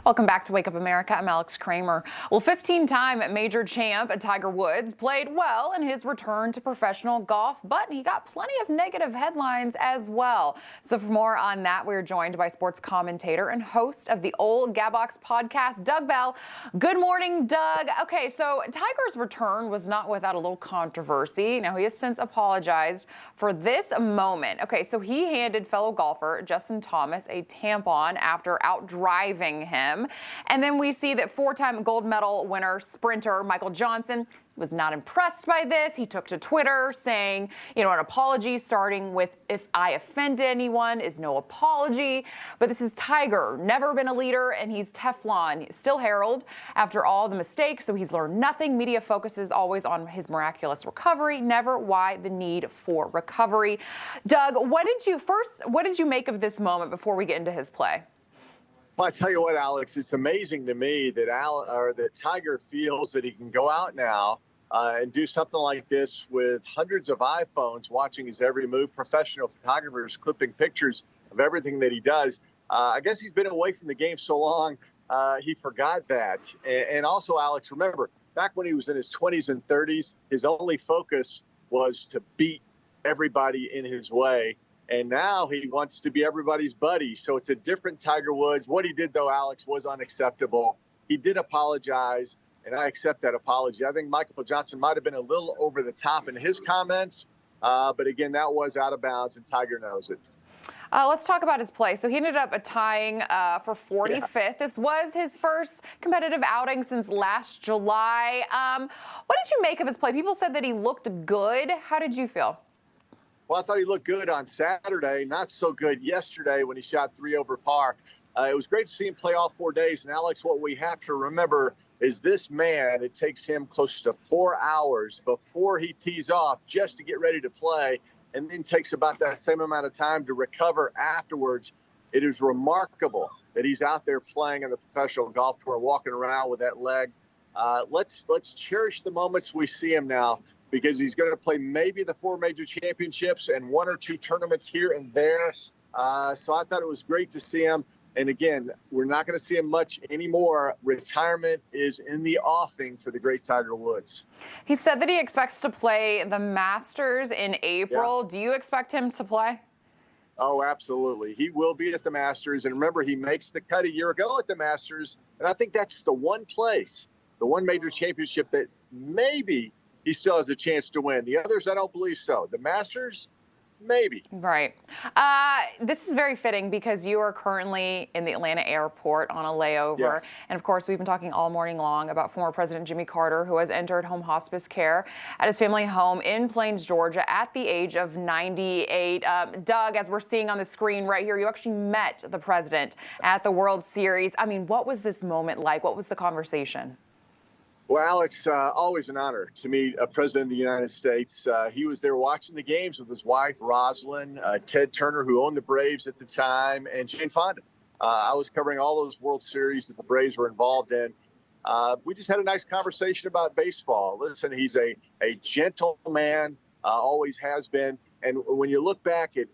Welcome back to Wake Up America. I'm Alex Kramer. Well, 15-time major champ Tiger Woods played well in his return to professional golf, but he got plenty of negative headlines as well. So for more on that, we're joined by sports commentator and host of the Old Gabbox podcast, Doug Bell. Good morning, Doug. Okay, so Tiger's return was not without a little controversy. Now, he has since apologized for this moment. Okay, so he handed fellow golfer Justin Thomas a tampon after out-driving him. And then we see that four-time gold medal winner sprinter Michael Johnson was not impressed by this. He took to Twitter saying, an apology starting with "if I offended anyone is no apology." But this is Tiger, never been a leader, and he's Teflon, still Harold after all the mistakes. So he's learned nothing. Media focuses always on his miraculous recovery, never why the need for recovery. Doug, what did you make of this moment before we get into his play? Well, I tell you what, Alex, it's amazing to me that Tiger feels that he can go out now and do something like this with hundreds of iPhones watching his every move, professional photographers clipping pictures of everything that he does. I guess he's been away from the game so long, he forgot that. And also, Alex, remember, back when he was in his 20s and 30s, his only focus was to beat everybody in his way. And now he wants to be everybody's buddy. So it's a different Tiger Woods. What he did, though, Alex, was unacceptable. He did apologize, and I accept that apology. I think Michael Johnson might have been a little over the top in his comments. But again, that was out of bounds, and Tiger knows it. Let's talk about his play. So he ended up tying for 45th. Yeah. This was his first competitive outing since last July. What did you make of his play? People said that he looked good. How did you feel? Well, I thought he looked good on Saturday, not so good yesterday when he shot 3 over par. It was great to see him play all 4 days. And, Alex, what we have to remember is this man, it takes him close to 4 hours before he tees off just to get ready to play, and then takes about that same amount of time to recover afterwards. It is remarkable that he's out there playing on the professional golf tour, walking around with that leg. Let's cherish the moments we see him now, because he's going to play maybe the 4 major championships and 1 or 2 tournaments here and there. So I thought it was great to see him. And again, we're not going to see him much anymore. Retirement is in the offing for the great Tiger Woods. He said that he expects to play the Masters in April. Yeah. Do you expect him to play? Oh, absolutely. He will be at the Masters. And remember, he makes the cut a year ago at the Masters. And I think that's the one place, the one major championship that maybe he still has a chance to win. The others, I don't believe so. The Masters, maybe. Right. This is very fitting because you are currently in the Atlanta airport on a layover. Yes. And, of course, we've been talking all morning long about former President Jimmy Carter, who has entered home hospice care at his family home in Plains, Georgia, at the age of 98. Doug, as we're seeing on the screen right here, you actually met the president at the World Series. I mean, what was this moment like? What was the conversation? Well, Alex, always an honor to meet a president of the United States. He was there watching the games with his wife, Rosalind, Ted Turner, who owned the Braves at the time, and Jane Fonda. I was covering all those World Series that the Braves were involved in. We just had a nice conversation about baseball. Listen, he's a gentle man, always has been. And when you look back at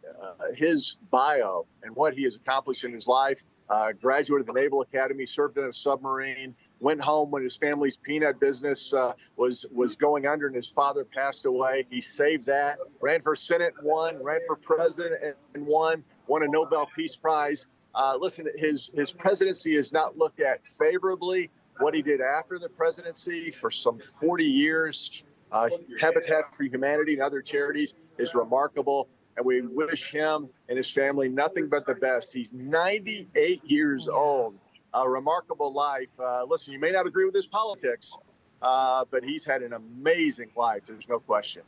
his bio and what he has accomplished in his life, graduated the Naval Academy, served in a submarine, went home when his family's peanut business was going under and his father passed away. He saved that, ran for Senate and won, ran for president and won a Nobel Peace Prize. Listen, his presidency is not looked at favorably. What he did after the presidency for some 40 years, Habitat for Humanity and other charities, is remarkable. And we wish him and his family nothing but the best. He's 98 years old. A remarkable life. Listen, you may not agree with his politics, but he's had an amazing life. There's no question.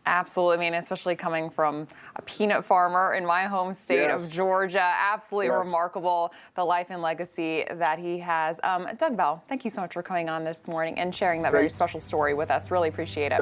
Absolutely. I mean, especially coming from a peanut farmer in my home state of Georgia. Absolutely remarkable, the life and legacy that he has. Doug Bell, thank you so much for coming on this morning and sharing that very special story with us. Really appreciate it.